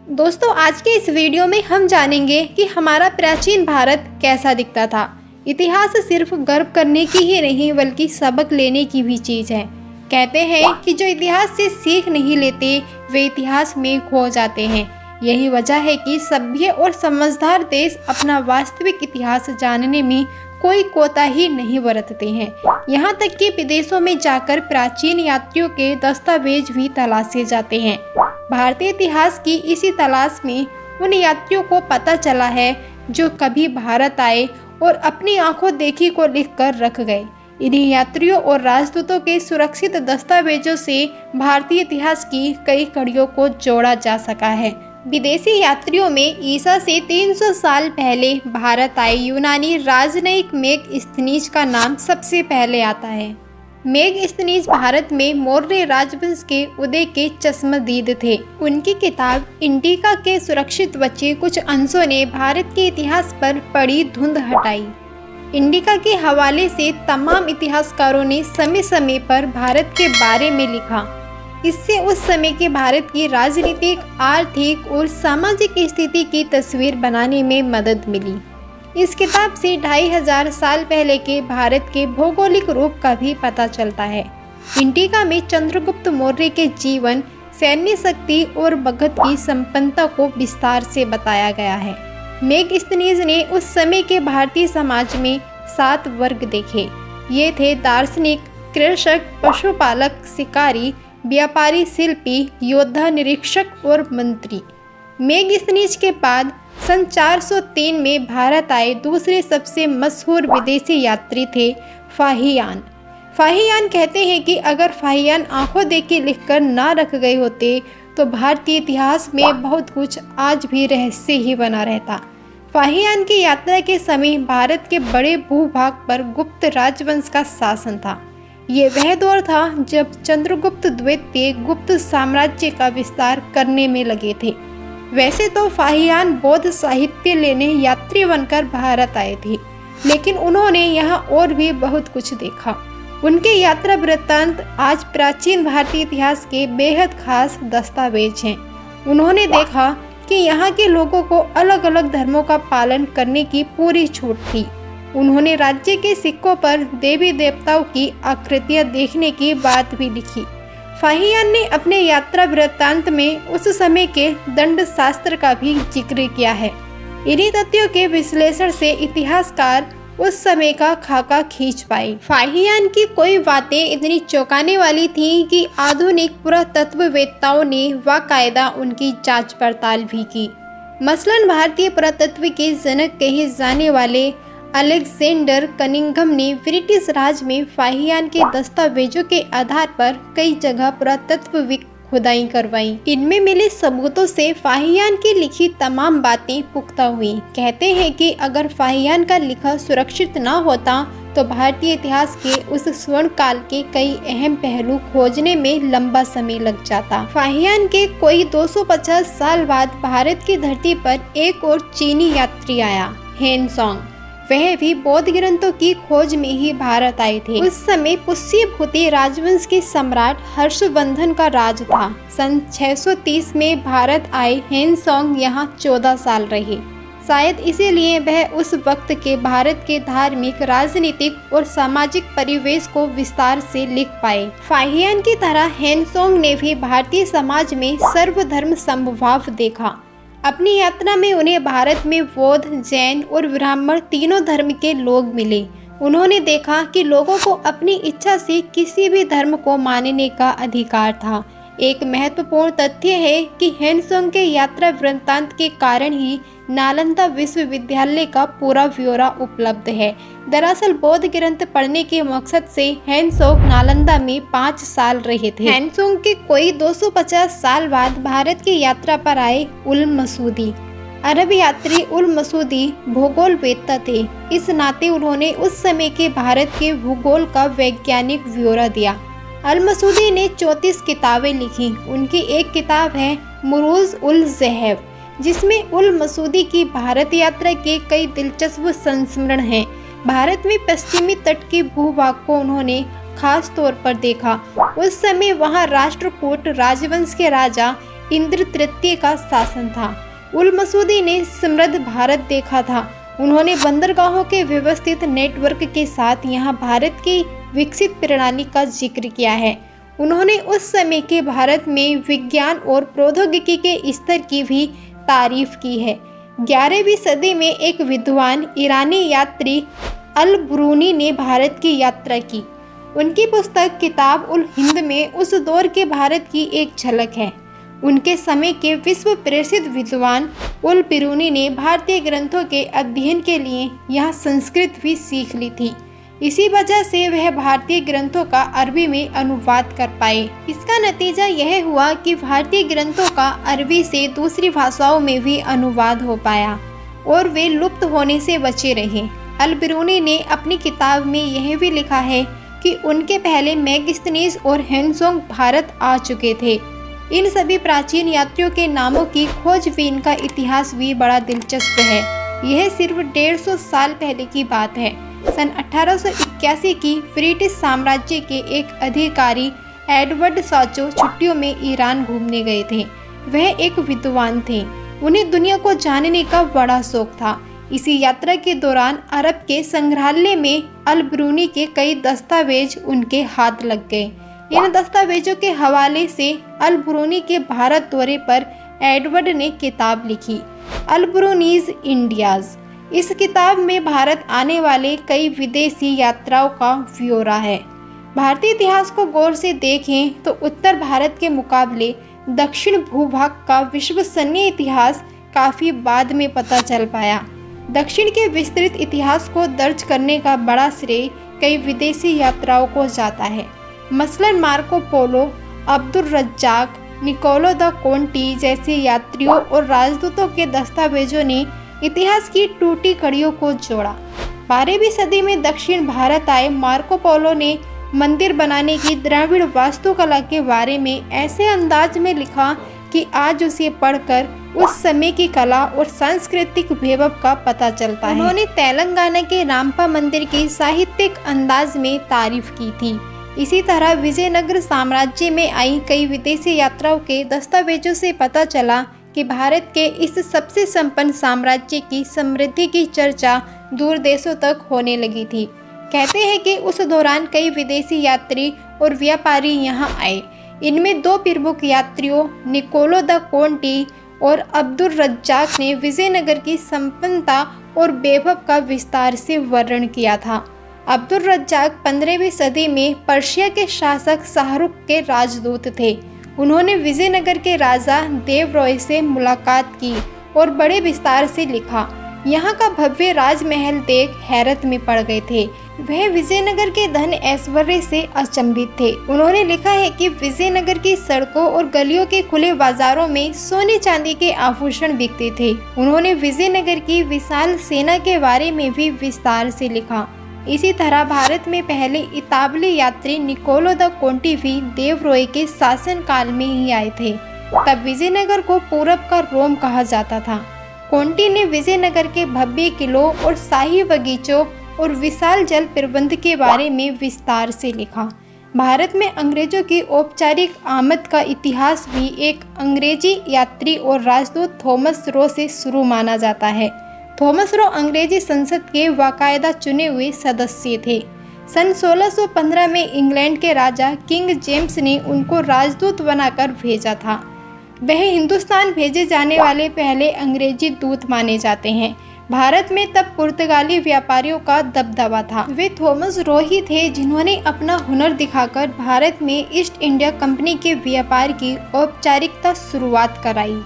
दोस्तों, आज के इस वीडियो में हम जानेंगे कि हमारा प्राचीन भारत कैसा दिखता था। इतिहास सिर्फ गर्व करने की ही नहीं बल्कि सबक लेने की भी चीज़ है। कहते हैं कि जो इतिहास से सीख नहीं लेते वे इतिहास में खो जाते हैं। यही वजह है कि सभ्य और समझदार देश अपना वास्तविक इतिहास जानने में कोई कोताही नहीं बरतते हैं। यहाँ तक कि विदेशों में जाकर प्राचीन यात्रियों के दस्तावेज भी तलाशे जाते हैं। भारतीय इतिहास की इसी तलाश में उन यात्रियों को पता चला है जो कभी भारत आए और अपनी आंखों देखी को लिखकर रख गए। इन्हीं यात्रियों और राजदूतों के सुरक्षित दस्तावेजों से भारतीय इतिहास की कई कड़ियों को जोड़ा जा सका है। विदेशी यात्रियों में ईसा से 300 साल पहले भारत आए यूनानी राजनयिक मेगस्थनीज का नाम सबसे पहले आता है। मेगस्थनीज भारत में मौर्य राजवंश के उदय के चश्मदीद थे। उनकी किताब इंडिका के सुरक्षित बचे कुछ अंशों ने भारत के इतिहास पर पड़ी धुंध हटाई। इंडिका के हवाले से तमाम इतिहासकारों ने समय समय पर भारत के बारे में लिखा। इससे उस समय के भारत की राजनीतिक, आर्थिक और सामाजिक स्थिति की तस्वीर बनाने में मदद मिली। इस किताब से 2500 साल पहले के भारत के भौगोलिक रूप का भी पता चलता है। इंडिका में चंद्रगुप्त मौर्य के जीवन, सैन्य शक्ति और भगत की संपन्नता को विस्तार से बताया गया है। मेगस्थनीज ने उस समय के भारतीय समाज में 7 वर्ग देखे। ये थे दार्शनिक, कृषक, पशुपालक, शिकारी, व्यापारी, शिल्पी, योद्धा, निरीक्षक और मंत्री। मेगस्थनीज के बाद सन 403 में भारत आए दूसरे सबसे मशहूर विदेशी यात्री थे फाहियान। फाहियान कहते हैं कि अगर फाहियान आंखों देखी लिखकर ना रख गए होते तो भारतीय इतिहास में बहुत कुछ आज भी रहस्य ही बना रहता। फाहियान की यात्रा के समय भारत के बड़े भूभाग पर गुप्त राजवंश का शासन था। ये वह दौर था जब चंद्रगुप्त द्वितीय गुप्त साम्राज्य का विस्तार करने में लगे थे। वैसे तो फाहियान बौद्ध साहित्य लेने यात्री बनकर भारत आए थे, लेकिन उन्होंने यहाँ और भी बहुत कुछ देखा। उनके यात्रा वृत्तांत आज प्राचीन भारतीय इतिहास के बेहद खास दस्तावेज हैं। उन्होंने देखा कि यहाँ के लोगों को अलग अलग धर्मों का पालन करने की पूरी छूट थी। उन्होंने राज्य के सिक्कों पर देवी देवताओं की आकृतियाँ देखने की बात भी लिखी। फाहियान ने अपने यात्रा वृत्तांत में उस समय के दंड शास्त्र का भी जिक्र किया है। इन्हीं तथ्यों के विश्लेषण से इतिहासकार उस समय का खाका खींच पाए। फाहियान की कोई बातें इतनी चौंकाने वाली थीं कि आधुनिक पुरातत्ववेत्ताओं ने बाकायदा उनकी जांच पड़ताल भी की। मसलन भारतीय पुरातत्व के जनक कहे जाने वाले अलेक्जेंडर कनिंघम ने ब्रिटिश राज में फाहियान के दस्तावेजों के आधार पर कई जगह पुरातत्व खुदाई करवाई। इनमें मिले सबूतों से फाहियान की लिखी तमाम बातें पुख्ता हुई। कहते हैं कि अगर फाहियान का लिखा सुरक्षित न होता तो भारतीय इतिहास के उस स्वर्ण काल के कई अहम पहलू खोजने में लंबा समय लग जाता। फाहियान के कोई 250 साल बाद भारत की धरती पर एक और चीनी यात्री आया, हेनसोंग। वह भी बौद्ध ग्रंथों की खोज में ही भारत आए थे। उस समय पुष्यभूति राजवंश के सम्राट हर्षवर्धन का राज था। सन 630 में भारत आए हेनसोंग यहाँ 14 साल रहे। शायद इसीलिए वह उस वक्त के भारत के धार्मिक, राजनीतिक और सामाजिक परिवेश को विस्तार से लिख पाए। फाहियान की तरह हेनसोंग ने भी भारतीय समाज में सर्वधर्म समभाव देखा। अपनी यात्रा में उन्हें भारत में बौद्ध, जैन और ब्राह्मण तीनों धर्म के लोग मिले। उन्होंने देखा कि लोगों को अपनी इच्छा से किसी भी धर्म को मानने का अधिकार था। एक महत्वपूर्ण तथ्य है कि हेनसोंग के यात्रा वृत्तांत के कारण ही नालंदा विश्वविद्यालय का पूरा ब्यौरा उपलब्ध है। दरअसल बौद्ध ग्रंथ पढ़ने के मकसद से हेनसोंग नालंदा में 5 साल रहे थे। हेनसोंग के कोई 250 साल बाद भारत की यात्रा पर आए उल मसूदी। अरब यात्री उल मसूदी भूगोलवेत्ता थे। इस नाते उन्होंने उस समय के भारत के भूगोल का वैज्ञानिक ब्यौरा दिया। अल मसूदी ने 34 किताबें लिखी। उनकी एक किताब है मुरूज उल ज़हब, जिसमें उल मसूदी की भारत यात्रा के कई दिलचस्प संस्मरण हैं। भारत में पश्चिमी तट के भूभाग को उन्होंने खास तौर पर देखा। उस समय वहां राष्ट्रकूट राजवंश के राजा इंद्र तृतीय का शासन था। उल मसूदी ने समृद्ध भारत देखा था। उन्होंने बंदरगाहों के व्यवस्थित नेटवर्क के साथ यहाँ भारत की विकसित प्रणाली का जिक्र किया है। उन्होंने उस समय के भारत में विज्ञान और प्रौद्योगिकी के स्तर की भी तारीफ की है। 11वीं सदी में एक विद्वान ईरानी यात्री अल ब्रूनी ने भारत की यात्रा की। उनकी पुस्तक किताब उल हिंद में उस दौर के भारत की एक झलक है। उनके समय के विश्व प्रसिद्ध विद्वान उल बिरूनी ने भारतीय ग्रंथों के अध्ययन के लिए यहाँ संस्कृत भी सीख ली थी। इसी वजह से वह भारतीय ग्रंथों का अरबी में अनुवाद कर पाए। इसका नतीजा यह हुआ कि भारतीय ग्रंथों का अरबी से दूसरी भाषाओं में भी अनुवाद हो पाया और वे लुप्त होने से बचे रहे। अल बिरूनी ने अपनी किताब में यह भी लिखा है कि उनके पहले मेगस्थनीज और हेनसोंग भारत आ चुके थे। इन सभी प्राचीन यात्रियों के नामों की खोजबीन का इतिहास भी बड़ा दिलचस्प है। यह सिर्फ 150 साल पहले की बात है। सन 1881 की ब्रिटिश साम्राज्य के एक अधिकारी एडवर्ड साचो छुट्टियों में ईरान घूमने गए थे। वह एक विद्वान थे। उन्हें दुनिया को जानने का बड़ा शौक था। इसी यात्रा के दौरान अरब के संग्रहालय में अल ब्रूनी के कई दस्तावेज उनके हाथ लग गए। इन दस्तावेजों के हवाले से अल ब्रूनी के भारत दौरे पर एडवर्ड ने किताब लिखी, अल ब्रूनीज इंडियाज। इस किताब में भारत आने वाले कई विदेशी यात्राओं का ब्यौरा है। भारतीय इतिहास को गौर से देखें तो उत्तर भारत के मुकाबले दक्षिण भूभाग का विश्वसनीय इतिहास काफी बाद में पता चल पाया। दक्षिण के विस्तृत इतिहास को दर्ज करने का बड़ा श्रेय कई विदेशी यात्राओं को जाता है। मसलन Marco Polo, Abdul Razzaq, Niccolo de Conti जैसे यात्रियों और राजदूतों के दस्तावेजों ने इतिहास की टूटी कड़ियों को जोड़ा। 12वीं सदी में दक्षिण भारत आए मार्को पोलो ने मंदिर बनाने की द्रविड़ वास्तुकला के बारे में ऐसे अंदाज में लिखा कि आज उसे पढ़कर उस समय की कला और सांस्कृतिक वैभव का पता चलता है। उन्होंने तेलंगाना के रामपा मंदिर की साहित्यिक अंदाज में तारीफ की थी। इसी तरह विजयनगर साम्राज्य में आई कई विदेशी यात्राओं के दस्तावेजों से पता चला कि भारत के इस सबसे संपन्न साम्राज्य की समृद्धि की चर्चा दूर देशों तक होने लगी थी। कहते हैं कि उस दौरान कई विदेशी यात्री और व्यापारी यहाँ आए। इनमें 2 प्रमुख यात्रियों निकोलो द कोंटी और अब्दुल रज्जाक ने विजयनगर की संपन्नता और वैभव का विस्तार से वर्णन किया था। अब्दुल रज्जाक 15वीं सदी में पर्शिया के शासक शाहरुख के राजदूत थे। उन्होंने विजयनगर के राजा देवरॉय से मुलाकात की और बड़े विस्तार से लिखा। यहाँ का भव्य राजमहल देख हैरत में पड़ गए थे। वह विजयनगर के धन ऐश्वर्य से अचंभित थे। उन्होंने लिखा है कि विजयनगर की सड़कों और गलियों के खुले बाजारों में सोने चांदी के आभूषण बिकते थे। उन्होंने विजयनगर की विशाल सेना के बारे में भी विस्तार से लिखा। इसी तरह भारत में पहले इतालवी यात्री निकोलो द कोंटी भी देवरॉय के शासनकाल में ही आए थे। तब विजयनगर को पूरब का रोम कहा जाता था। कोंटी ने विजयनगर के भव्य किलों और शाही बगीचों और विशाल जल प्रबंध के बारे में विस्तार से लिखा। भारत में अंग्रेजों की औपचारिक आमद का इतिहास भी एक अंग्रेजी यात्री और राजदूत थॉमस रो से शुरू माना जाता है। थॉमस रो अंग्रेजी संसद के बाकायदा चुने हुए सदस्य थे। सन 1615 में इंग्लैंड के राजा किंग जेम्स ने उनको राजदूत बनाकर भेजा था। वह हिंदुस्तान भेजे जाने वाले पहले अंग्रेजी दूत माने जाते हैं। भारत में तब पुर्तगाली व्यापारियों का दबदबा था। वे थॉमस रो ही थे जिन्होंने अपना हुनर दिखाकर भारत में ईस्ट इंडिया कंपनी के व्यापार की औपचारिकता शुरुआत कराई।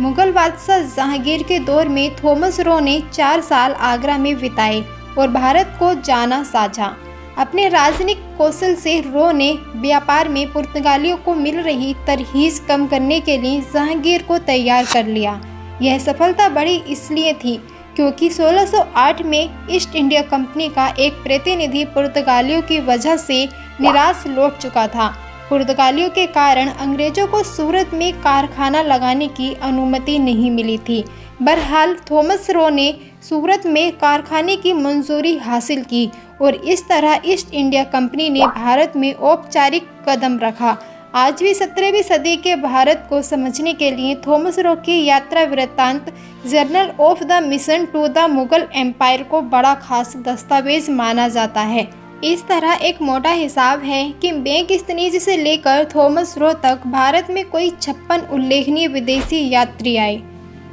मुगल बादशाह जहांगीर के दौर में थॉमस रो ने 4 साल आगरा में बिताए और भारत को जाना साझा। अपने राजनीतिक कौशल से रो ने व्यापार में पुर्तगालियों को मिल रही तरहीज कम करने के लिए जहांगीर को तैयार कर लिया। यह सफलता बड़ी इसलिए थी क्योंकि 1608 में ईस्ट इंडिया कंपनी का एक प्रतिनिधि पुर्तगालियों की वजह से निराश लौट चुका था। पुर्तगालियों के कारण अंग्रेजों को सूरत में कारखाना लगाने की अनुमति नहीं मिली थी। बहरहाल थॉमस रो ने सूरत में कारखाने की मंजूरी हासिल की और इस तरह ईस्ट इंडिया कंपनी ने भारत में औपचारिक कदम रखा। आज भी 17वीं सदी के भारत को समझने के लिए थॉमस रो की यात्रा वृत्तांत journal of the mission to the Mughal empire को बड़ा खास दस्तावेज माना जाता है। इस तरह एक मोटा हिसाब है कि मैगस्थनीज से लेकर थॉमस रो तक भारत में कोई 56 उल्लेखनीय विदेशी यात्री आए।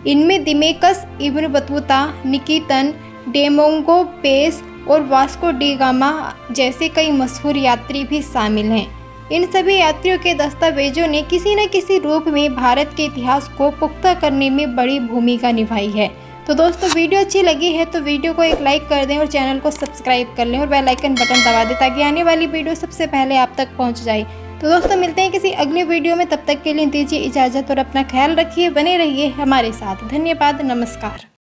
इनमें दिमेकस इब्न बतूता, निकितन, डेमोंगो पेस और वास्को डी गामा जैसे कई मशहूर यात्री भी शामिल हैं। इन सभी यात्रियों के दस्तावेजों ने किसी न किसी रूप में भारत के इतिहास को पुख्ता करने में बड़ी भूमिका निभाई है। तो दोस्तों, वीडियो अच्छी लगी है तो वीडियो को एक लाइक कर दें और चैनल को सब्सक्राइब कर लें और बेल आइकन बटन दबा दें ताकि आने वाली वीडियो सबसे पहले आप तक पहुंच जाए। तो दोस्तों, मिलते हैं किसी अगली वीडियो में, तब तक के लिए दीजिए इजाज़त और अपना ख्याल रखिए। बने रहिए हमारे साथ। धन्यवाद। नमस्कार।